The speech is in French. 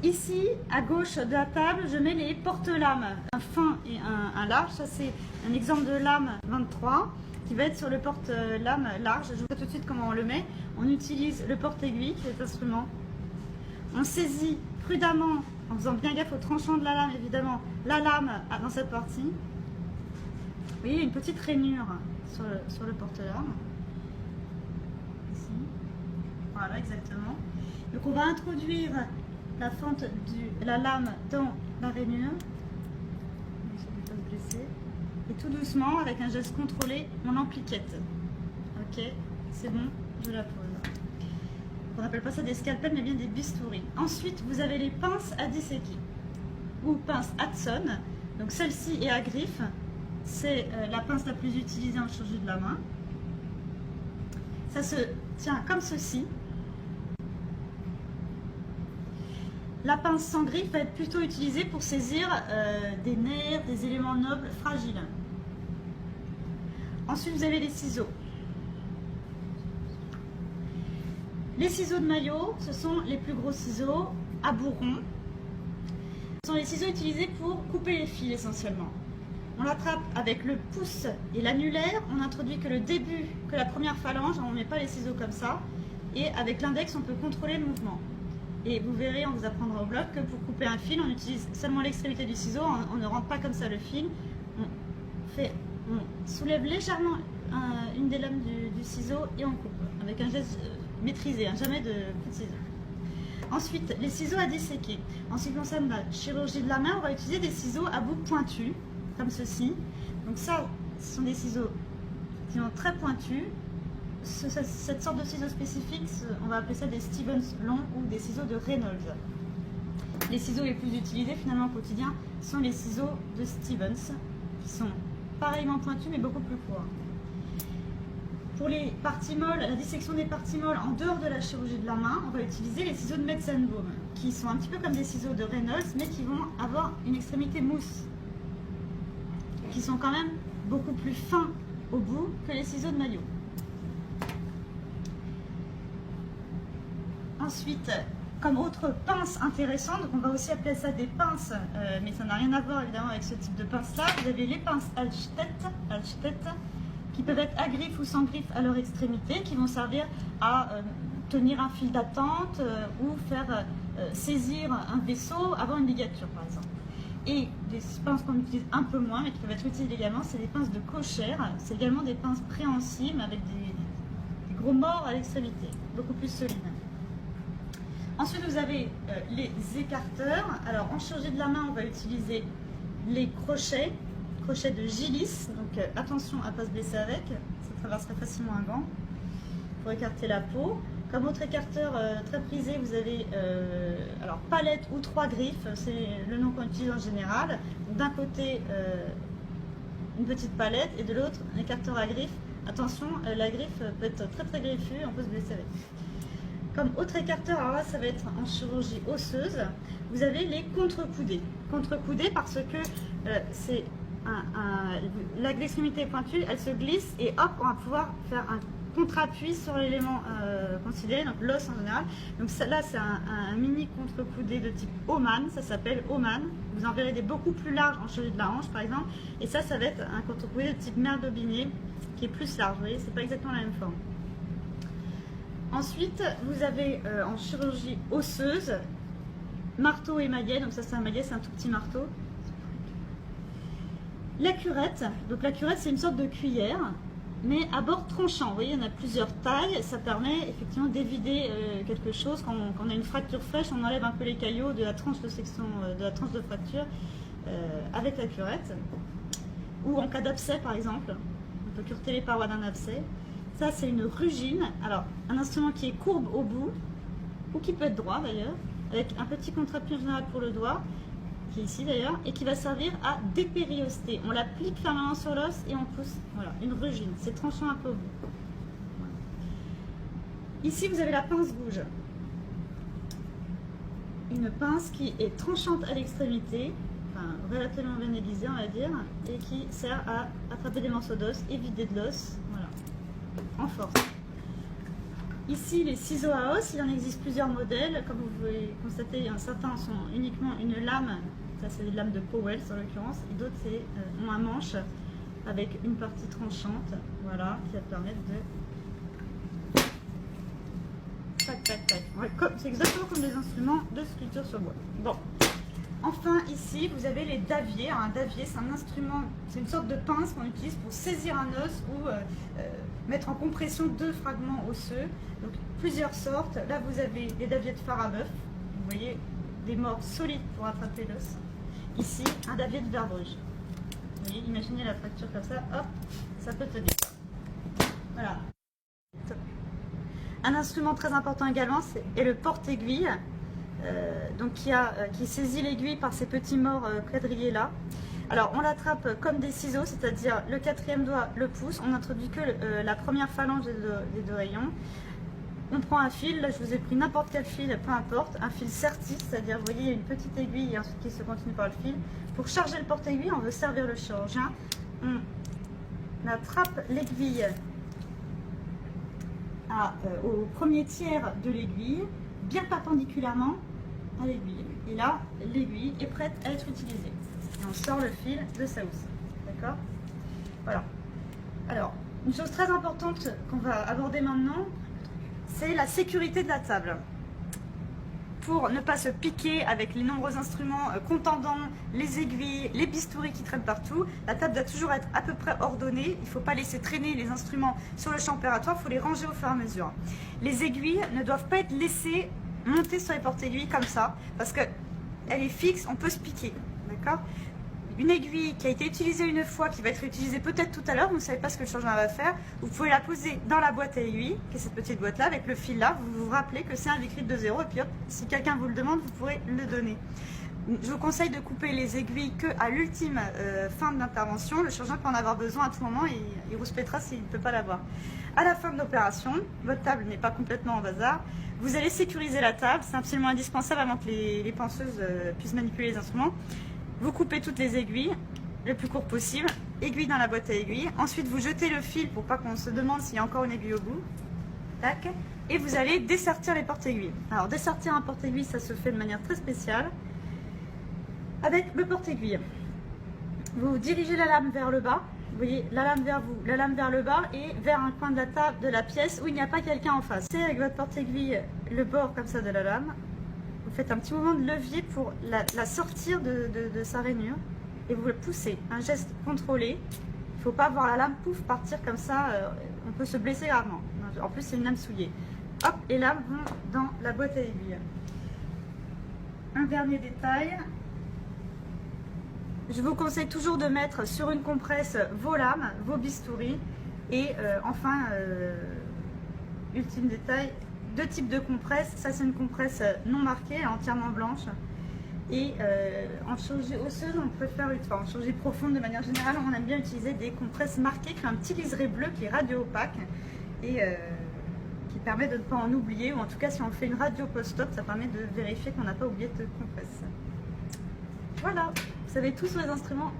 Ici, à gauche de la table, je mets les porte-lames, un fin et un large. Ça, c'est un exemple de lame 23 qui va être sur le porte-lame large. Je vous vois tout de suite comment on le met. On utilise le porte-aiguille, cet instrument. On saisit prudemment, en faisant bien gaffe au tranchant de la lame, évidemment, la lame dans cette partie. Vous voyez, une petite rainure sur le porte-lame. Ici. Voilà, exactement. Donc, on va introduire la fente de la lame dans la rainure. Et tout doucement, avec un geste contrôlé, on empliquette. Ok, c'est bon, je la pose. On n'appelle pas ça des scalpels, mais bien des bistouris. Ensuite, vous avez les pinces à disséquer, ou pinces Hudson. Donc celle-ci est à griffe. C'est la pince la plus utilisée en chirurgie de la main. Ça se tient comme ceci. La pince sans griffe va être plutôt utilisée pour saisir des nerfs, des éléments nobles fragiles. Ensuite, vous avez les ciseaux. Les ciseaux de maillot, ce sont les plus gros ciseaux à bourron. Ce sont les ciseaux utilisés pour couper les fils essentiellement. On l'attrape avec le pouce et l'annulaire. On n'introduit que le début, que la première phalange. On ne met pas les ciseaux comme ça. Et avec l'index, on peut contrôler le mouvement. Et vous verrez, on vous apprendra au bloc que pour couper un fil, on utilise seulement l'extrémité du ciseau, on ne rentre pas comme ça le fil. On soulève légèrement une des lames du ciseau et on coupe, avec un geste maîtrisé, jamais de coup de ciseau. Ensuite, les ciseaux à disséquer. En ce qui concerne la chirurgie de la main, on va utiliser des ciseaux à bout pointu, comme ceci. Donc ça, ce sont des ciseaux qui sont très pointus. Cette sorte de ciseaux spécifiques, on va appeler ça des Stevens longs ou des ciseaux de Reynolds. Les ciseaux les plus utilisés finalement au quotidien sont les ciseaux de Stevens, qui sont pareillement pointus mais beaucoup plus courts. Pour les parties molles, la dissection des parties molles en dehors de la chirurgie de la main, on va utiliser les ciseaux de Metzenbaum, qui sont un petit peu comme des ciseaux de Reynolds, mais qui vont avoir une extrémité mousse, qui sont quand même beaucoup plus fins au bout que les ciseaux de maillot. Ensuite, comme autre pince intéressante, donc on va aussi appeler ça des pinces, mais ça n'a rien à voir évidemment avec ce type de pince-là. Vous avez les pinces Alstedt, qui peuvent être à griffe ou sans griffe à leur extrémité, qui vont servir à tenir un fil d'attente ou faire saisir un vaisseau avant une ligature par exemple. Et des pinces qu'on utilise un peu moins, mais qui peuvent être utilisées également, c'est des pinces de Kocher. C'est également des pinces préhensibles avec des gros morts à l'extrémité, beaucoup plus solides. Ensuite, vous avez les écarteurs. Alors, en chirurgie de la main, on va utiliser les crochets de Gillis. Donc, attention à ne pas se blesser avec. Ça traverserait facilement un gant pour écarter la peau. Comme autre écarteur très prisé, vous avez alors palette ou 3 griffes. C'est le nom qu'on utilise en général. D'un côté, une petite palette et de l'autre, un écarteur à griffe. Attention, la griffe peut être très très griffue. On peut se blesser avec. Comme autre écarteur, alors là, ça va être en chirurgie osseuse, vous avez les contre-coudées. Contre-coudées parce que c'est l'extrémité pointue, elle se glisse et hop, on va pouvoir faire un contre-appui sur l'élément considéré, donc l'os en général. Donc là, c'est un mini contre-coudé de type Oman, ça s'appelle Oman. Vous en verrez des beaucoup plus larges en chirurgie de la hanche, par exemple. Et ça va être un contre-coudé de type Mère d'Aubigné, qui est plus large, vous voyez, c'est pas exactement la même forme. Ensuite, vous avez en chirurgie osseuse, marteau et maillet. Donc ça, c'est un maillet, c'est un tout petit marteau. La curette. Donc la curette, c'est une sorte de cuillère, mais à bord tranchant. Vous voyez, il y en a plusieurs tailles. Ça permet effectivement d'évider quelque chose. Quand on a une fracture fraîche, on enlève un peu les caillots de la tranche de section, de la tranche de fracture avec la curette. Ou en cas d'abcès, par exemple, on peut cureter les parois d'un abcès. Ça, c'est une rugine. Alors, un instrument qui est courbe au bout, ou qui peut être droit d'ailleurs, avec un petit contre-appui en général pour le doigt, qui est ici d'ailleurs, et qui va servir à dépérioster. On l'applique fermement sur l'os et on pousse. Voilà, une rugine. C'est tranchant un peu au bout. Voilà. Ici, vous avez la pince gouge. Une pince qui est tranchante à l'extrémité, enfin, relativement bien aiguisée, on va dire, et qui sert à attraper des morceaux d'os et vider de l'os. Voilà. En force. Ici, les ciseaux à os, il en existe plusieurs modèles. Comme vous pouvez constater, certains sont uniquement une lame, ça c'est des lames de Powell en l'occurrence, et d'autres ont un manche avec une partie tranchante, voilà, qui va permettre de... Tac, tac, tac. Ouais, c'est exactement comme des instruments de sculpture sur bois. Bon. Enfin, ici, vous avez les daviers. Alors, un davier, c'est un instrument, c'est une sorte de pince qu'on utilise pour saisir un os ou mettre en compression deux fragments osseux. Donc, plusieurs sortes. Là, vous avez des daviers de phare à bœuf. Vous voyez, des morts solides pour attraper l'os. Ici, un davier de verre bruge. Vous voyez, imaginez la fracture comme ça, hop, ça peut tenir. Voilà. Un instrument très important également est le porte-aiguille. Donc qui saisit l'aiguille par ces petits morts quadrillés là. Alors on l'attrape comme des ciseaux, c'est-à-dire le quatrième doigt, le pouce, on n'introduit que la première phalange des deux rayons. On prend un fil, là je vous ai pris n'importe quel fil, peu importe, un fil serti, c'est-à-dire vous voyez il y a une petite aiguille et ensuite qui se continue par le fil. Pour charger le porte-aiguille, on veut servir le chirurgien. On attrape l'aiguille au premier tiers de l'aiguille, bien perpendiculairement à l'aiguille. Et là, l'aiguille est prête à être utilisée. Et on sort le fil de sa housse. D'accord? Voilà. Alors, une chose très importante qu'on va aborder maintenant, c'est la sécurité de la table. Pour ne pas se piquer avec les nombreux instruments contendants, les aiguilles, les bistouris qui traînent partout, la table doit toujours être à peu près ordonnée. Il ne faut pas laisser traîner les instruments sur le champ opératoire, il faut les ranger au fur et à mesure. Les aiguilles ne doivent pas être laissées monter sur les porte-aiguilles comme ça, parce qu'elle est fixe, on peut se piquer. D'accord? Une aiguille qui a été utilisée une fois, qui va être utilisée peut-être tout à l'heure, vous ne savez pas ce que le chirurgien va faire, vous pouvez la poser dans la boîte à aiguilles, qui est cette petite boîte là, avec le fil là, vous vous rappelez que c'est un Vicryte de 0, et puis hop, si quelqu'un vous le demande, vous pourrez le donner. Je vous conseille de couper les aiguilles qu'à l'ultime fin de l'intervention. Le chirurgien peut en avoir besoin à tout moment et il rouspétera s'il ne peut pas l'avoir. À la fin de l'opération, votre table n'est pas complètement en bazar. Vous allez sécuriser la table, c'est absolument indispensable avant que les penseuses puissent manipuler les instruments. Vous coupez toutes les aiguilles, le plus court possible, aiguille dans la boîte à aiguilles. Ensuite, vous jetez le fil pour pas qu'on se demande s'il y a encore une aiguille au bout. Tac. Et vous allez dessertir les porte-aiguilles. Alors, dessertir un porte-aiguille, ça se fait de manière très spéciale. Avec le porte-aiguille, vous dirigez la lame vers le bas. Vous voyez, la lame vers vous, la lame vers le bas et vers un coin de la table, de la pièce où il n'y a pas quelqu'un en face. C'est avec votre porte-aiguille le bord comme ça de la lame. Vous faites un petit mouvement de levier pour la sortir de sa rainure et vous le poussez. Un geste contrôlé. Il ne faut pas voir la lame pouf partir comme ça. On peut se blesser gravement. En plus, c'est une lame souillée. Hop, les lames vont dans la boîte à aiguilles. Un dernier détail. Je vous conseille toujours de mettre sur une compresse vos lames, vos bistouris. Et enfin, ultime détail, deux types de compresses. Ça, c'est une compresse non marquée, entièrement blanche. Et en chirurgie osseuse, on préfère, enfin, en chirurgie profonde de manière générale, on aime bien utiliser des compresses marquées qui ont un petit liseré bleu qui est radio opaque et qui permet de ne pas en oublier. Ou en tout cas, si on fait une radio post-op, ça permet de vérifier qu'on n'a pas oublié de compresse. Voilà, vous savez tous les instruments.